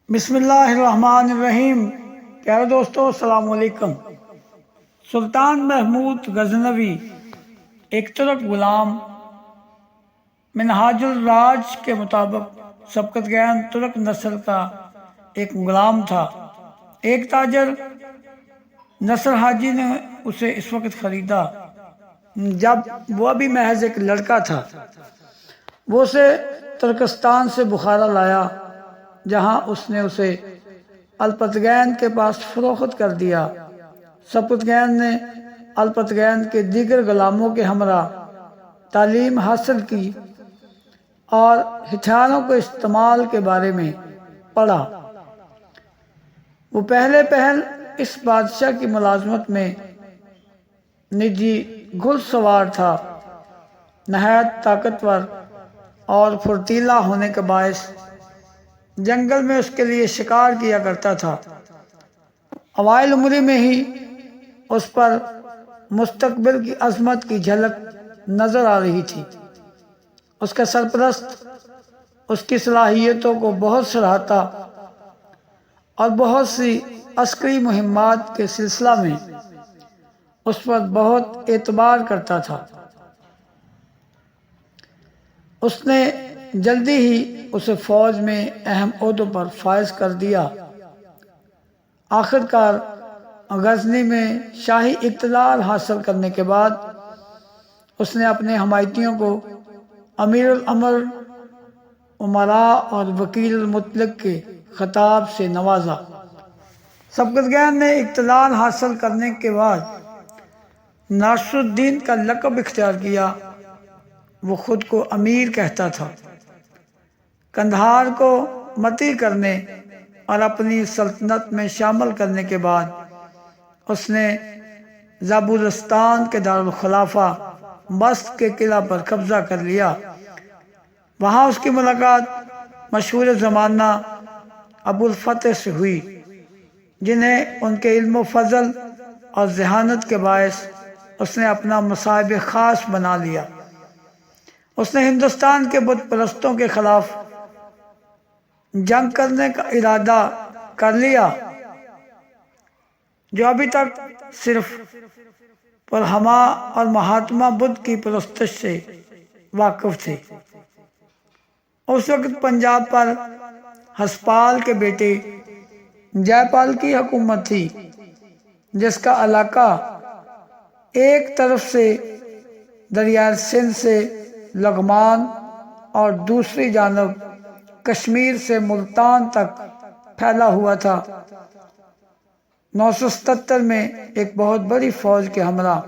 بسم اللہ الرحمن الرحیم۔ پیارے دوستو، السلام علیکم۔ سلطان محمود غزنوی ایک ترک غلام منہاج الراج کے مطابق سبکتگین ترک نسل کا ایک غلام تھا۔ ایک تاجر نصر حاجی نے اسے اس وقت خریدا جب وہ ابھی محض ایک لڑکا تھا۔ وہ اسے ترکستان سے بخارا لایا، جہاں اس نے اسے الپتگین کے پاس فروخت کر دیا۔ سبکتگین نے الپتگین کے دیگر غلاموں کے ہمراہ تعلیم حاصل کی اور ہتھیاروں کے استعمال کے بارے میں پڑھا۔ وہ پہلے پہل اس بادشاہ کی ملازمت میں نجی گھڑ سوار تھا۔ نہایت طاقتور اور پھرتیلا ہونے کے باعث جنگل میں اس کے لیے شکار کیا کرتا تھا۔ اوائل عمری میں ہی اس پر مستقبل کی عظمت کی جھلک نظر آ رہی تھی۔ اس کا سرپرست اس کی صلاحیتوں کو بہت سراہتا اور بہت سی عسکری مہمات کے سلسلہ میں اس پر بہت اعتبار کرتا تھا۔ اس نے جلدی ہی اسے فوج میں اہم عہدوں پر فائز کر دیا۔ آخر کار غزنی میں شاہی اقتدار حاصل کرنے کے بعد اس نے اپنے حمایتیوں کو امیر الامر، امراء اور وکیل المطلق کے خطاب سے نوازا۔ سبکتگین نے اقتدار حاصل کرنے کے بعد ناصر الدین کا لقب اختیار کیا۔ وہ خود کو امیر کہتا تھا۔ قندھار کو مطیع کرنے اور اپنی سلطنت میں شامل کرنے کے بعد اس نے زابلستان کے دارالخلافہ بست کے قلعہ پر قبضہ کر لیا۔ وہاں اس کی ملاقات مشہور زمانہ ابو الفتح سے ہوئی، جنہیں ان کے علم و فضل اور ذہانت کے باعث اس نے اپنا مصاحب خاص بنا لیا۔ اس نے ہندوستان کے بت پرستوں کے خلاف جنگ کرنے کا ارادہ کر لیا، جو ابھی تک صرف پرہما اور مہاتما بدھ کی پرستش سے واقف تھے۔ اس وقت پنجاب پر ہسپال کے بیٹے جے پال کی حکومت تھی، جس کا علاقہ ایک طرف سے دریائے سندھ سے لغمان اور دوسری جانب کشمیر سے ملتان تک پھیلا ہوا تھا۔ 977 میں ایک بہت بڑی فوج کے ہمراہ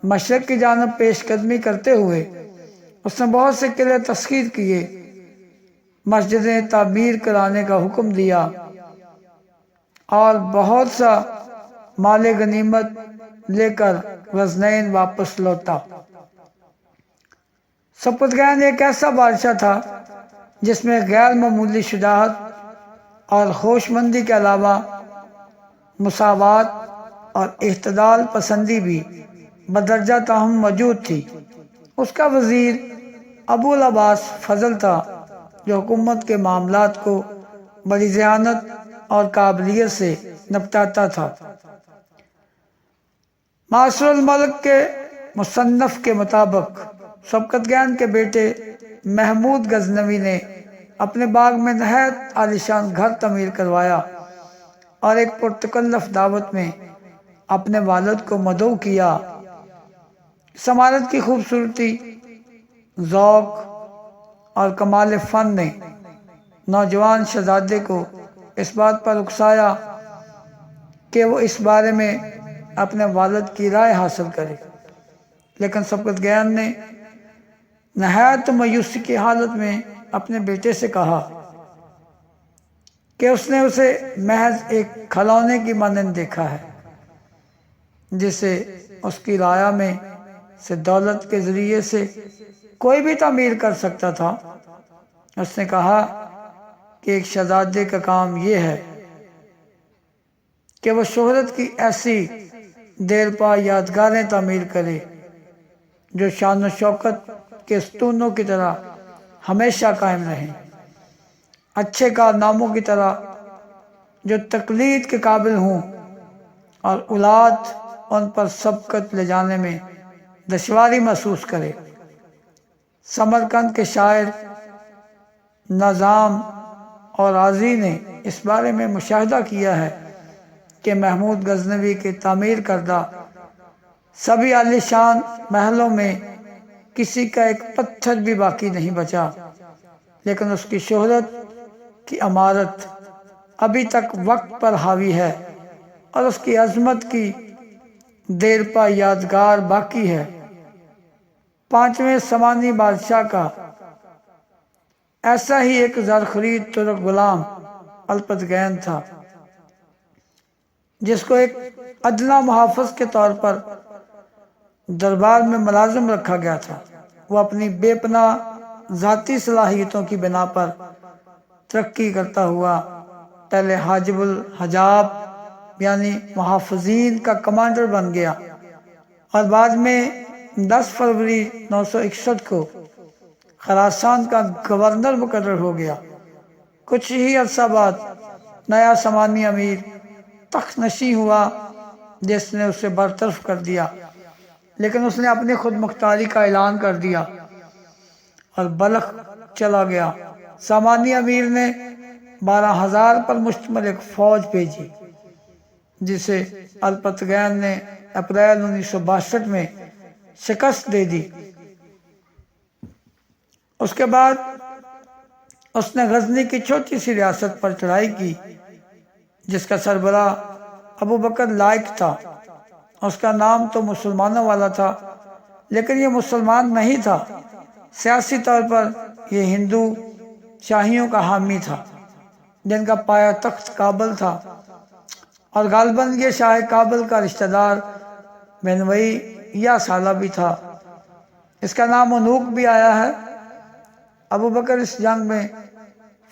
مشرق کی جانب پیش قدمی کرتے ہوئے اس نے بہت سے قلعے تسخیر کیے، مسجدیں تعمیر کرانے کا حکم دیا اور بہت سا مال غنیمت لے کر غزنین واپس لوٹا۔ سبکتگین ایک ایسا بادشاہ تھا جس میں غیر معمولی شجاعت اور ہوشمندی کے علاوہ مساوات اور اعتدال پسندی بھی بدرجہ تاہم موجود تھی۔ اس کا وزیر ابو العباس فضل تھا، جو حکومت کے معاملات کو بڑی ذہانت اور قابلیت سے نپٹاتا تھا۔ معاصر الملک کے مصنف کے مطابق سبکتگین کے بیٹے محمود غزنوی نے اپنے باغ میں نہایت عالیشان گھر تعمیر کروایا اور ایک پرتکلف دعوت میں اپنے والد کو مدعو کیا۔ اس عمارت کی خوبصورتی، ذوق اور کمال فن نے نوجوان شہزادے کو اس بات پر اکسایا کہ وہ اس بارے میں اپنے والد کی رائے حاصل کرے، لیکن سبکتگین نے نہایت مایوسی کی حالت میں اپنے بیٹے سے کہا کہ اس نے اسے محض ایک کھلونے کی مانند دیکھا ہے، جسے اس کی رعایا میں سے دولت کے ذریعے سے کوئی بھی تعمیر کر سکتا تھا۔ اس نے کہا کہ ایک شہزادے کا کام یہ ہے کہ وہ شہرت کی ایسی دیر پا یادگاریں تعمیر کرے جو شان و شوکت کے ستونوں کی طرح ہمیشہ قائم رہیں، اچھے کارناموں کی طرح جو تقلید کے قابل ہوں اور اولاد ان پر سبقت لے جانے میں دشواری محسوس کرے۔ سمرقند کے شاعر نظام اور غازی نے اس بارے میں مشاہدہ کیا ہے کہ محمود غزنوی کے تعمیر کردہ سبھی عالی شان محلوں میں کسی کا ایک پتھر بھی باقی نہیں بچا، لیکن اس کی شہرت کی عمارت ابھی تک وقت پر حاوی ہے اور اس کی عظمت کی دیرپا یادگار باقی ہے۔ پانچویں سامانی بادشاہ کا ایسا ہی ایک زرخرید ترک غلام الپتگین تھا، جس کو ایک ادنیٰ محافظ کے طور پر دربار میں ملازم رکھا گیا تھا۔ وہ اپنی بے پناہ ذاتی صلاحیتوں کی بنا پر ترقی کرتا ہوا پہلے حاجب الحجاب یعنی محافظین کا کمانڈر بن گیا اور بعد میں 10 فروری 961 کو خراسان کا گورنر مقرر ہو گیا۔ کچھ ہی عرصہ بعد نیا سامانی امیر تخت نشین ہوا جس نے اسے برطرف کر دیا، لیکن اس نے اپنی خود مختاری کا اعلان کر دیا اور بلخ چلا گیا۔ سامانی امیر نے 12,000 پر مشتمل ایک فوج بھیجی جسے الپتگین نے اپریل 1962 میں شکست دے دی۔ اس کے بعد اس نے غزنی کی چھوٹی سی ریاست پر چڑھائی کی جس کا سربراہ ابو بکر لائق تھا۔ اس کا نام تو مسلمانوں والا تھا لیکن یہ مسلمان نہیں تھا، سیاسی طور پر یہ ہندو شاہیوں کا حامی تھا جن کا پایہ تخت کابل تھا اور غالباً یہ شاہ کابل کا رشتہ دار بینوئی یا سالہ بھی تھا۔ اس کا نام انوک بھی آیا ہے۔ ابو بکر اس جنگ میں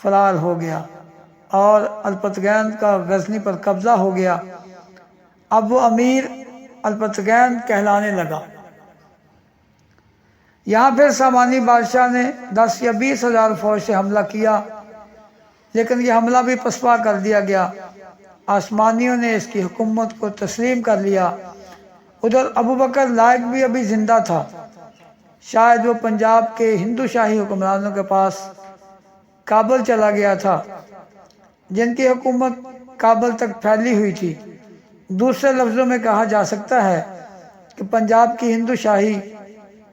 فرار ہو گیا اور الپتگین کا غزنی پر قبضہ ہو گیا۔ اب وہ امیر الپتگین کہلانے لگا۔ یہاں پھر سامانی بادشاہ نے 10 یا 20 ہزار فوج سے حملہ کیا، لیکن یہ حملہ بھی پسپا کر دیا گیا۔ آسمانیوں نے اس کی حکومت کو تسلیم کر لیا۔ ادھر ابو بکر لائق بھی ابھی زندہ تھا، شاید وہ پنجاب کے ہندو شاہی حکمرانوں کے پاس کابل چلا گیا تھا جن کی حکومت کابل تک پھیلی ہوئی تھی۔ دوسرے لفظوں میں کہا جا سکتا ہے کہ پنجاب کی ہندو شاہی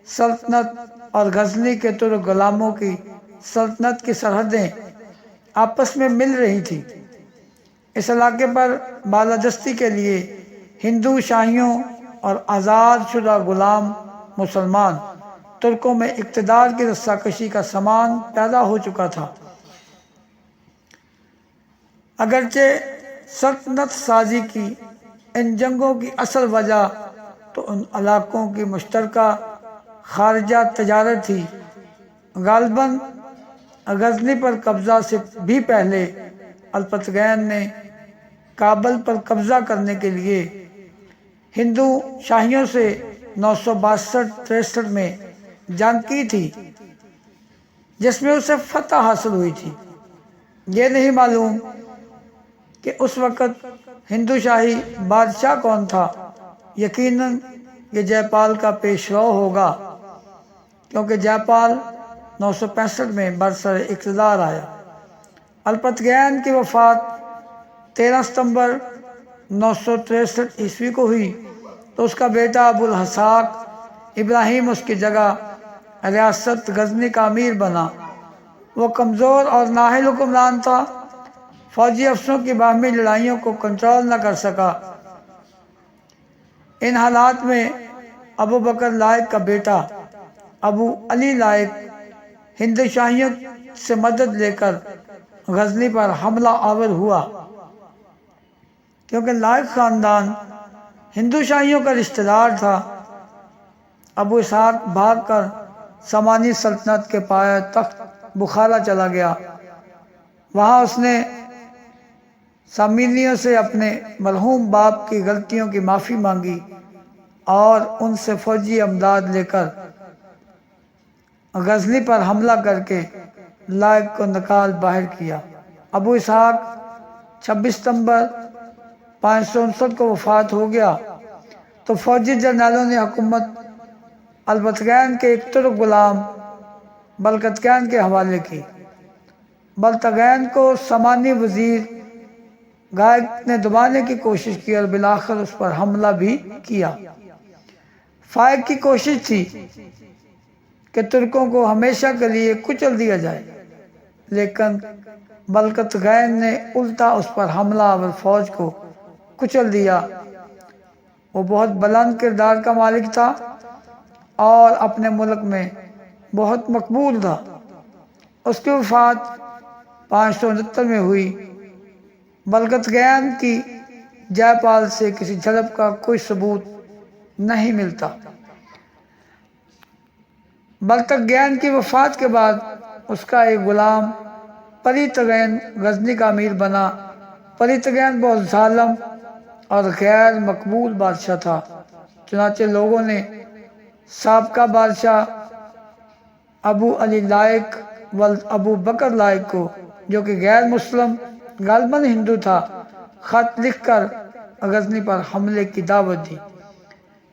سلطنت اور غزنی کے ترک غلاموں کی سلطنت کی سرحدیں آپس میں مل رہی تھی۔ اس علاقے پر بالادستی کے لیے ہندو شاہیوں اور آزاد شدہ غلام مسلمان ترکوں میں اقتدار کی رساکشی کا سامان پیدا ہو چکا تھا۔ اگرچہ سلطنت سازی کی ان جنگوں کی اصل وجہ تو ان علاقوں کی مشترکہ خارجہ تجارت تھی۔ غالباً غزنی پر قبضہ سے بھی پہلے الپتگین نے کابل پر قبضہ کرنے کے لیے ہندو شاہیوں سے 962-63 میں جنگ کی تھی جس میں اسے فتح حاصل ہوئی تھی۔ یہ نہیں معلوم کہ اس وقت ہندو شاہی بادشاہ کون تھا۔ یقیناً یہ جے پال کا پیشرو ہوگا کیونکہ جے پال 965 میں برسر اقتدار آیا۔ الپتگین کی وفات 13 ستمبر 963 عیسوی کو ہوئی تو اس کا بیٹا ابو الحساق ابراہیم اس کی جگہ ریاست غزنی کا امیر بنا۔ وہ کمزور اور نااہل حکمران تھا، فوجی افسروں کی باہمی لڑائیوں کو کنٹرول نہ کر سکا۔ ان حالات میں ابو بکر لائق کا بیٹا ابو علی لائق ہندو شاہیوں سے مدد لے کر غزنی پر حملہ آور ہوا۔ کیونکہ لائق خاندان ہندو شاہیوں کا رشتہ دار تھا، ابو اسحاق بھاگ کر سامانی سلطنت کے پایہ تخت بخارا چلا گیا۔ وہاں اس نے سامینیوں سے اپنے مرحوم باپ کی غلطیوں کی معافی مانگی اور ان سے فوجی امداد لے کر غزنی پر حملہ کر کے لائق کو نکال باہر کیا۔ ابو اسحاق 26 ستمبر 559 کو وفات ہو گیا تو فوجی جرنیلوں نے حکومت البتگین کے ایک ترک غلام بلقتگین کے حوالے کی۔ بلقتگین کو سامانی وزیر گائک نے دبانے کی کوشش کی اور بالآخر اس پر حملہ بھی کیا۔ فائق کی کوشش تھی کہ ترکوں کو ہمیشہ کے لیے کچل دیا جائے، لیکن بلقتگین نے الٹا اس پر حملہ آور فوج کو کچل دیا۔ وہ بہت بلند کردار کا مالک تھا اور اپنے ملک میں بہت مقبول تھا۔ اس کی وفات 569 میں ہوئی۔ بلقتگین کی جے پال سے کسی جھڑپ کا کوئی ثبوت نہیں ملتا۔ بلقتگین کی وفات کے بعد اس کا ایک غلام پریتگین غزنی کا امیر بنا۔ پریتگین بہت ظالم اور غیر مقبول بادشاہ تھا، چنانچہ لوگوں نے سابقہ بادشاہ ابو علی لائق ولد ابو بکر لائق کو، جو کہ غیر مسلم غالباً ہندو تھا، خط لکھ کر غزنی پر حملے کی دعوت دی۔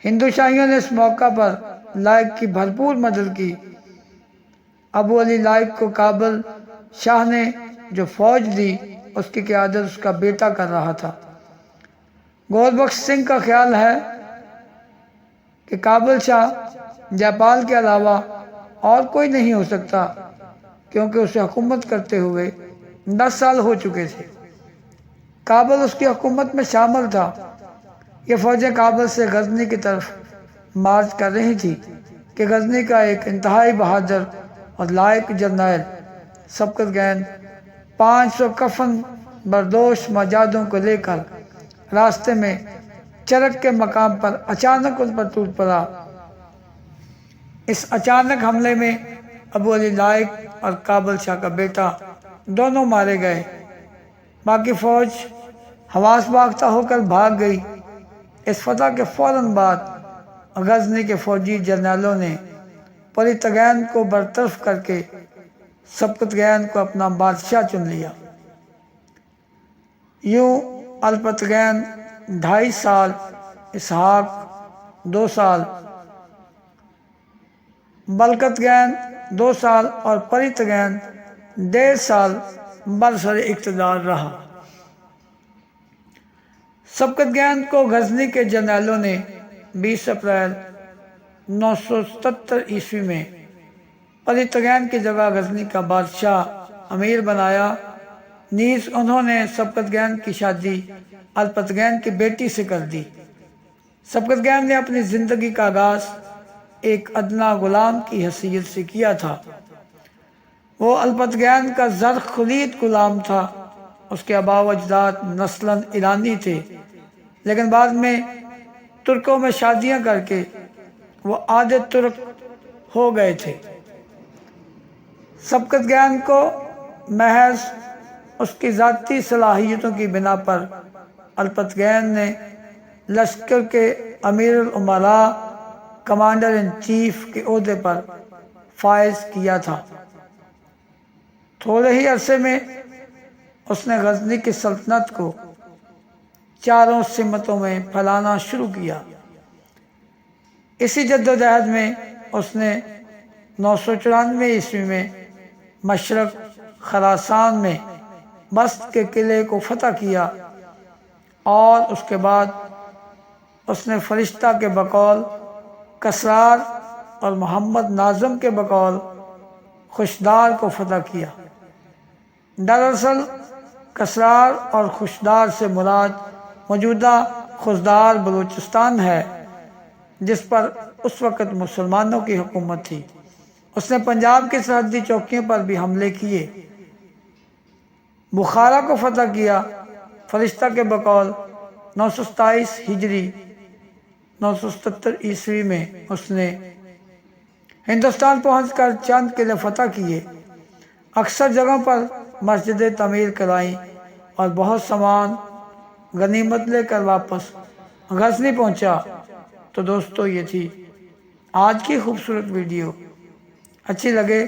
ہندو شاہیوں نے اس موقع پر لائق کی بھرپور مدد کی۔ ابو علی لائق کو کابل شاہ نے جو فوج دی، اس کی قیادت اس کا بیٹا کر رہا تھا۔ گور بخش سنگھ کا خیال ہے کہ کابل شاہ جے پال کے علاوہ اور کوئی نہیں ہو سکتا، کیونکہ اسے حکومت کرتے ہوئے 10 سال ہو چکے تھے۔ کابل اس کی حکومت میں شامل تھا۔ یہ فوجیں کابل سے غزنی کی طرف مارچ کر رہی تھی کہ غزنی کا ایک انتہائی بہادر اور لائق جرنیل سبکتگین 500 کفن بردوش مجاہدوں کو لے کر راستے میں چرک کے مقام پر اچانک ان پر ٹوٹ پڑا۔ اس اچانک حملے میں ابو علی لائق اور کابل شاہ کا بیٹا دونوں مارے گئے۔ باقی فوج حواس باختہ ہو کر بھاگ گئی۔ اس فتح کے فوراً بعد غزنی کے فوجی جرنیلوں نے پریتگین کو برطرف کر کے سبکتگین کو اپنا بادشاہ چن لیا۔ یوں الپتگین 2.5 سال، اسحاق 2 سال، بلقتگین 2 سال اور پریتگین 1.5 سال برسر اقتدار رہا۔ سبکتگین کو غزنی کے جرنیلوں نے 20 اپریل 977 عیسوی میں پریتگین کی جگہ غزنی کا بادشاہ امیر بنایا۔ نیز انہوں نے سبکتگین کی شادی الپتگین کی بیٹی سے کر دی۔ سبکتگین نے اپنی زندگی کا آغاز ایک ادنا غلام کی حیثیت سے کیا تھا۔ وہ الپتگین کا زر خلید غلام تھا۔ اس کے آباء و اجداد نسلاً ایرانی تھے، لیکن بعد میں ترکوں میں شادیاں کر کے وہ آدھے ترک ہو گئے تھے۔ سبکتگین کو محض اس کی ذاتی صلاحیتوں کی بنا پر الپتگین نے لشکر کے امیر الامراء، کمانڈر ان چیف کے عہدے پر فائز کیا تھا۔ تھوڑے ہی عرصے میں اس نے غزنی کی سلطنت کو چاروں سمتوں میں پھیلانا شروع کیا۔ اسی جدوجہد میں اس نے 994 عیسوی میں مشرق خراسان میں بست کے قلعے کو فتح کیا، اور اس کے بعد اس نے فرشتہ کے بقول کسرار اور محمد ناظم کے بقول خوشدار کو فتح کیا۔ دراصل کسرار اور خوشدار سے مراد موجودہ خوزدار بلوچستان ہے، جس پر اس وقت مسلمانوں کی حکومت تھی۔ اس نے پنجاب کی سرحدی چوکیوں پر بھی حملے کیے، بخارا کو فتح کیا۔ فرشتہ کے بقول 927 ہجری 977 عیسوی میں اس نے ہندوستان پہنچ کر چند قلعے فتح کیے، اکثر جگہوں پر مسجدیں تعمیر کرائیں اور بہت سامان غنیمت لے کر واپس غزنی پہنچا۔ تو دوستو، یہ تھی آج کی خوبصورت ویڈیو۔ اچھی لگے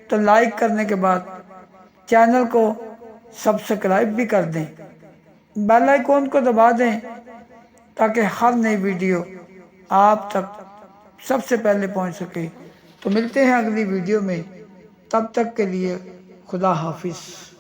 تو لائک کرنے کے بعد چینل کو سبسکرائب بھی کر دیں۔ بیل آئیکن کو دبا دیں تاکہ ہر نئی ویڈیو آپ تک سب سے پہلے پہنچ سکے۔ تو ملتے ہیں اگلی ویڈیو میں، تب تک کے لیے خدا حافظ۔